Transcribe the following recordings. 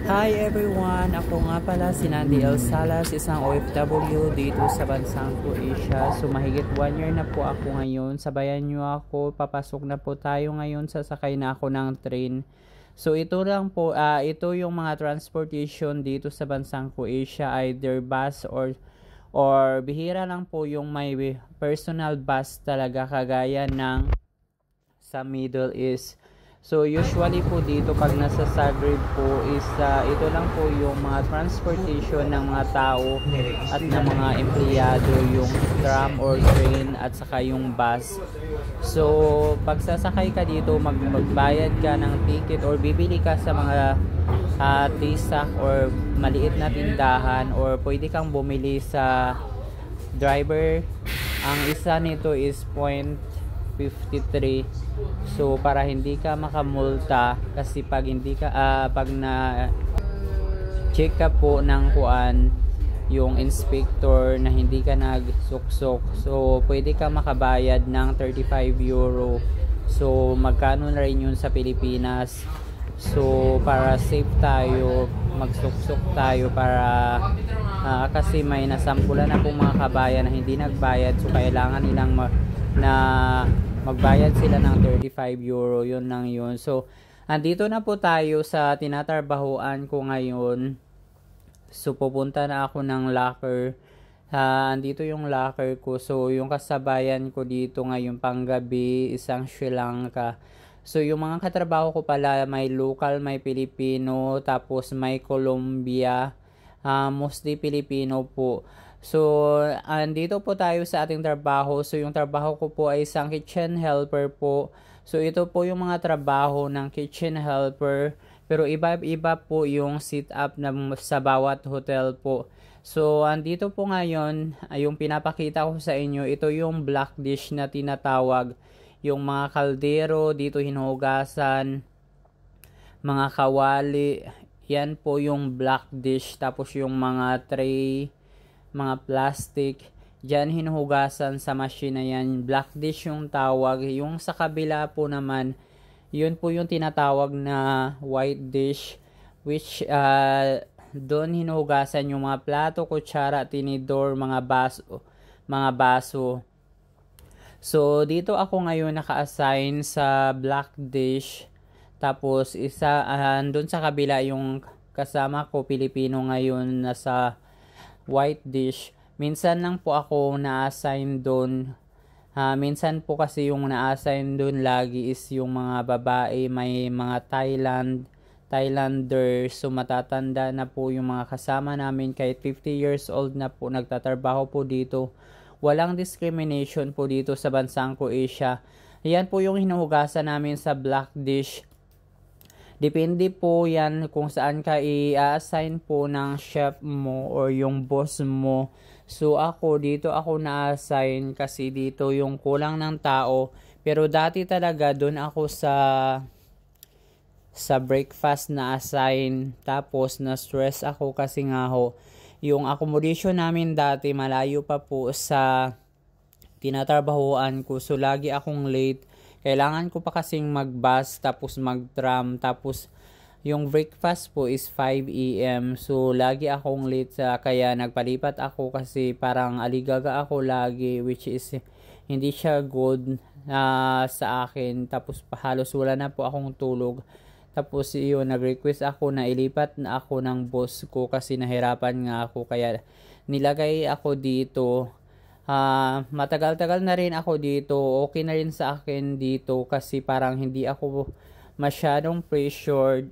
Hi everyone! Ako nga pala si Nandi L. Salas, isang OFW dito sa bansang Croatia. So mahigit 1 year na po ako ngayon. Sabayan nyo ako, papasok na po tayo ngayon, sasakay na ako ng train. So ito lang po, ito yung mga transportation dito sa bansang Croatia, either bus or bihira lang po yung may personal bus talaga kagaya ng sa Middle East. So usually po dito pag nasa Zagreb po is ito lang po yung mga transportation ng mga tao at ng mga empleyado, yung tram or train at saka yung bus. So pag sasakay ka dito, magbayad ka ng ticket or bibili ka sa mga tisak or maliit na tindahan, or pwede kang bumili sa driver. Ang isa nito is 0.53. So para hindi ka makamulta, kasi pag hindi ka pag na check ka po ng kuan yung inspector na hindi ka nagsuksok, so pwede ka makabayad ng 35 euro. So magkano na rin yun sa Pilipinas. So para safe tayo, magsuksok tayo para kasi may nasampulan na pong mga kabayan na hindi nagbayad, so kailangan nilang magbayad sila ng 35 euro. Yun lang yun. So andito na po tayo sa tinatrabahuan ko ngayon. So pupunta na ako ng locker. Andito yung locker ko. So yung kasabayan ko dito ngayong panggabi, isang Sri Lanka. So yung mga katrabaho ko pala, may local, may Pilipino, tapos may Colombia, mostly Pilipino po. So andito po tayo sa ating trabaho. So yung trabaho ko po ay isang kitchen helper po. So ito po yung mga trabaho ng kitchen helper, pero iba-iba po yung sit up sa bawat hotel po. So andito po ngayon, yung pinapakita ko sa inyo, ito yung black dish na tinatawag. Yung mga kaldero dito hinuhugasan, mga kawali, yan po yung black dish. Tapos yung mga tray, mga plastic, dyan hinuhugasan sa machine na yan. Black dish yung tawag. Yung sa kabila po naman, yun po yung tinatawag na white dish, which doon hinuhugasan yung mga plato, kutsara, tinidor, mga baso. So dito ako ngayon naka-assign sa black dish. Tapos isa doon sa kabila yung kasama ko Pilipino ngayon nasa white dish. Minsan lang po ako na-assign doon. Minsan po kasi yung na-assign doon lagi is yung mga babae, may mga Thailander. So matatanda na po yung mga kasama namin, kahit 50 years old na po, nagtatrabaho po dito. Walang discrimination po dito sa bansang Croatia. Yan po yung hinuhugasan namin sa black dish. Depende po yan kung saan ka i-assign po ng chef mo or yung boss mo. So dito ako na-assign kasi dito yung kulang ng tao. Pero dati talaga doon ako sa breakfast na assign. Tapos na-stress ako kasi nga yung accommodation namin dati malayo pa po sa tinatrabahuan ko. So lagi akong late. Kailangan ko pa kasing mag-bus, tapos mag-tram, tapos yung breakfast po is 5 AM. So lagi akong late, kaya nagpalipat ako kasi parang aligaga ako lagi, which is hindi siya good sa akin. Tapos halos wala na po akong tulog. Tapos yun, nag-request ako na ilipat na ako ng boss ko kasi nahirapan nga ako, kaya nilagay ako dito. Matagal-tagal na rin ako dito. Okay na rin sa akin dito kasi parang hindi ako masyadong pressured.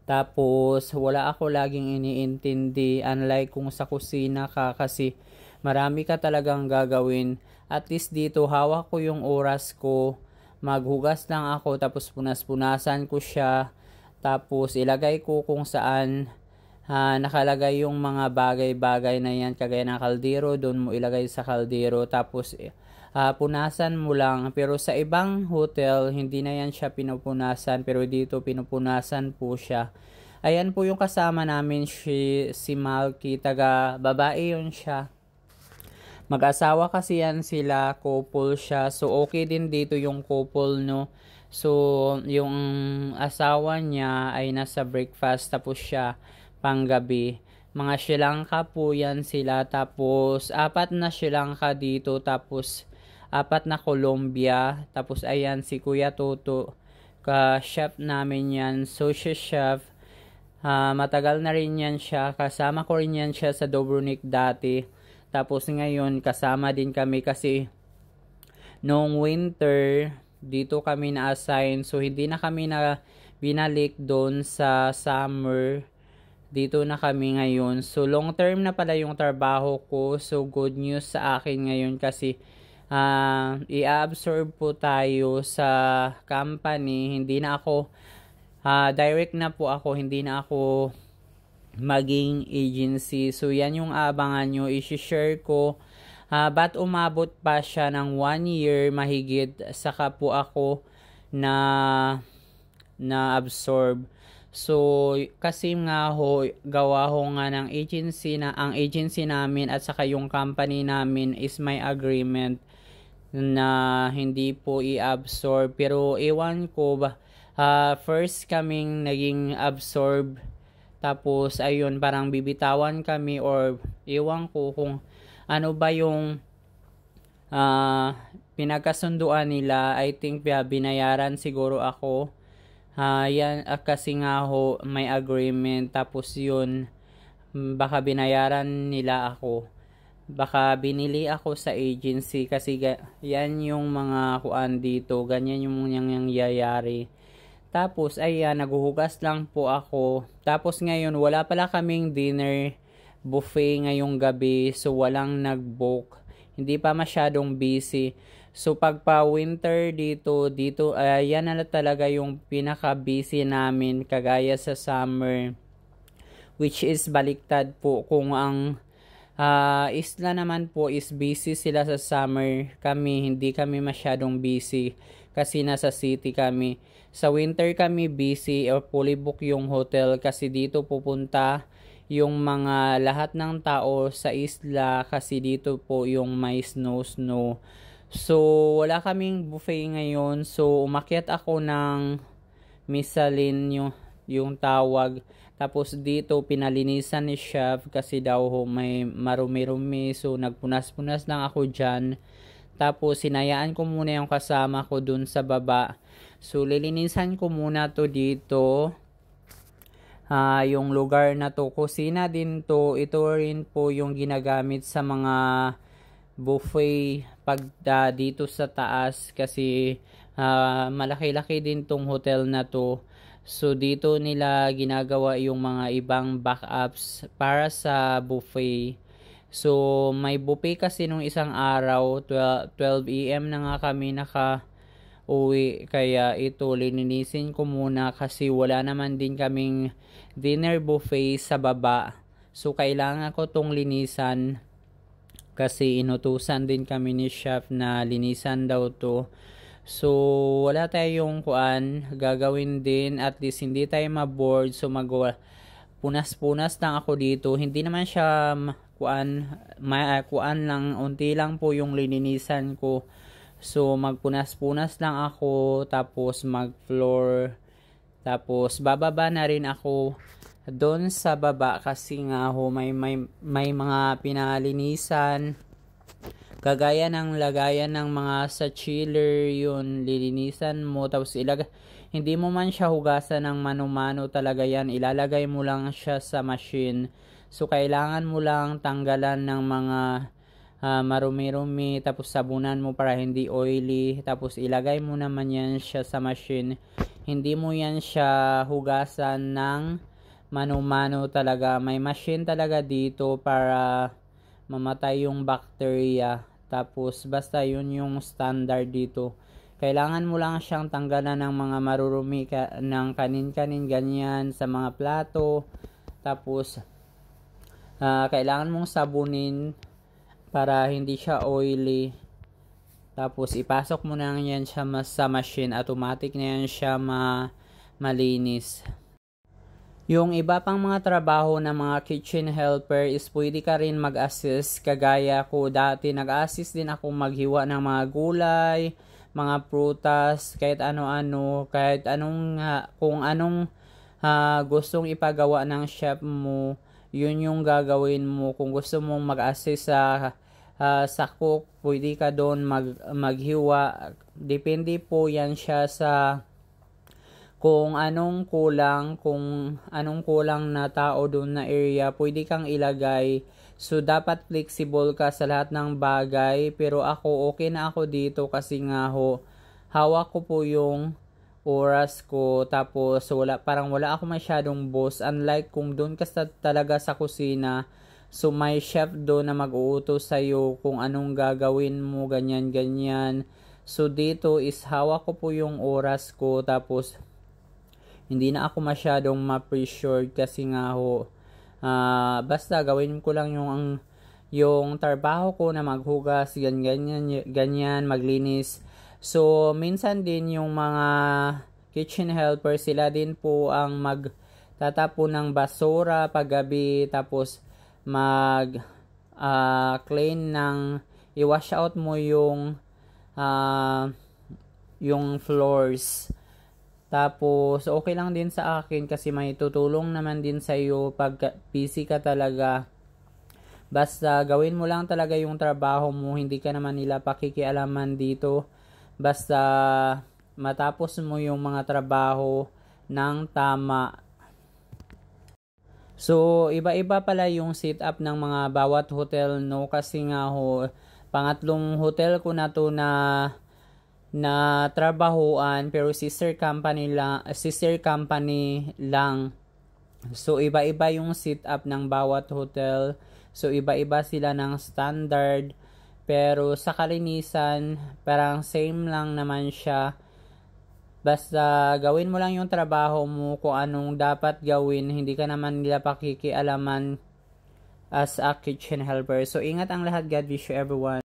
Tapos wala ako laging iniintindi, unlike kung sa kusina ka kasi marami ka talagang gagawin. At least dito hawak ko yung oras ko. Maghugas lang ako, tapos punas-punasan ko siya, tapos ilagay ko kung saan nakalagay yung mga bagay-bagay na yan, kagaya ng kaldero, doon mo ilagay sa kaldero, tapos punasan mo lang. Pero sa ibang hotel hindi na yan siya pinupunasan, pero dito pinupunasan po siya. Ayan po yung kasama namin, si Malky, taga babae yun siya. Mag-asawa kasi yan sila, couple siya. So okay din dito yung couple, no. So, yung asawa niya ay nasa breakfast, tapos siya panggabi. Mga Sri Lanka po yan sila, tapos 4 na Sri Lanka dito, tapos 4 na Colombia, tapos ayan si Kuya Toto, chef namin yan, social chef. Matagal na rin yan siya, kasama ko rin yan siya sa Dobronik dati, tapos ngayon kasama din kami kasi noong winter dito kami na-assign, so hindi na kami na binalik doon sa summer. Dito na kami ngayon. So long term na pala yung trabaho ko. So good news sa akin ngayon kasi i-absorb po tayo sa company. Hindi na ako direct na po ako, hindi na ako maging agency. So yan yung abangan nyo, i-share ko. Ba't umabot pa siya ng 1 year mahigit saka po ako na absorb. So kasi nga gawa ho nga ng agency, na ang agency namin at saka yung company namin is may agreement na hindi po i-absorb. Pero ewan ko ba, first kaming naging absorb, tapos ayun parang bibitawan kami, or ewan ko kung ano ba yung pinagkasunduan nila. I think binayaran siguro ako. Yan kasi nga ho may agreement, tapos yun baka binayaran nila ako, baka binili ako sa agency kasi yan yung mga kuan dito, ganyan yung nangyayari. Tapos ayan, naguhugas lang po ako. Tapos ngayon wala pala kaming dinner buffet ngayong gabi, so walang nag-book, hindi pa masyadong busy. So pag pa winter dito yan na talaga yung pinaka busy namin, kagaya sa summer, which is baliktad po. Kung ang isla naman po is busy sila sa summer, kami hindi kami masyadong busy kasi nasa city kami. Sa winter kami busy or fully book yung hotel kasi dito pupunta yung mga lahat ng tao sa isla kasi dito po yung may snow. So wala kaming buffet ngayon, so umakyat ako ng mezzanine yung tawag. Tapos dito pinalinisan ni chef kasi daw may marumi-rumi, so nagpunas-punas lang ako dyan. Tapos sinayaan ko muna yung kasama ko dun sa baba, so lilinisan ko muna to dito. Yung lugar na to, kusina din to. Ito rin po yung ginagamit sa mga buffet pag dito sa taas kasi malaki-laki din tong hotel na to. So dito nila ginagawa yung mga ibang backups para sa buffet. So may buffet kasi nung isang araw, 12 AM na nga kami uwi, kaya ito lininisin ko muna kasi wala naman din kaming dinner buffet sa baba. So kailangan ko tong linisan kasi inutusan din kami ni chef na linisan daw to. So wala tayong gagawin din, at least hindi tayo ma-board. So punas-punas lang ako dito. Hindi naman siya lang, unti lang po yung lininisan ko. So magpunas-punas lang ako, tapos mag-floor, tapos bababa na rin ako doon sa baba kasi nga may mga pinalinisan, kagaya ng lagayan ng mga sa chiller, yun lilinisan mo, tapos hindi mo man siya hugasan ng mano-mano talaga yan, ilalagay mo lang siya sa machine. So kailangan mo lang tanggalan ng mga marumi-rumi, tapos sabunan mo para hindi oily, tapos ilagay mo naman yan siya sa machine. Hindi mo yan siya hugasan ng mano-mano talaga. May machine talaga dito para mamatay yung bacteria. Tapos basta yun yung standard dito. Kailangan mo lang siyang tanggalan ng mga marurumi ng kanin-kanin, ganyan, sa mga plato. Tapos kailangan mong sabunin para hindi siya oily. Tapos ipasok mo na yan siya sa machine, automatic na yan siya malinis. Yung iba pang mga trabaho ng mga kitchen helper is pwede ka rin mag-assist. Kagaya ko dati, nag-assist din ako maghiwa ng mga gulay, mga prutas, kahit ano-ano, kahit anong kung anong gustong ipagawa ng chef mo, yun yung gagawin mo. Kung gusto mong mag-assist sa cook, pwede ka doon maghiwa. Depende po yan siya sa kung anong kulang na tao doon na area, pwede kang ilagay. So, dapat flexible ka sa lahat ng bagay. Pero ako, okay na ako dito kasi nga hawak ko po yung oras ko. Tapos, parang wala ako masyadong boss. Unlike kung doon ka talaga sa kusina, so may chef doon na mag-uutos sa'yo kung anong gagawin mo, ganyan. So, dito is hawak ko po yung oras ko. Tapos, hindi na ako masyadong ma-pressured kasi nga basta gawin ko lang yung trabaho ko na maghugas, ganyan, maglinis. So, minsan din yung mga kitchen helper, sila din po ang magtatapon ng basura paggabi, tapos clean i-wash out mo yung floors. Tapos, okay lang din sa akin kasi may tutulong naman din sa iyo pag busy ka talaga. Basta gawin mo lang talaga yung trabaho mo, hindi ka naman nila pakikialaman dito. Basta matapos mo yung mga trabaho ng tama. So, iba-iba pala yung setup ng mga bawat hotel, no? Kasi nga pangatlong hotel ko na to na trabahuan, pero sister company lang. So, iba-iba yung setup ng bawat hotel. So, iba-iba sila ng standard. Pero sa kalinisan, parang same lang naman siya. Basta gawin mo lang yung trabaho mo kung anong dapat gawin. Hindi ka naman nila pakikialaman as a kitchen helper. So, ingat ang lahat. God bless you everyone.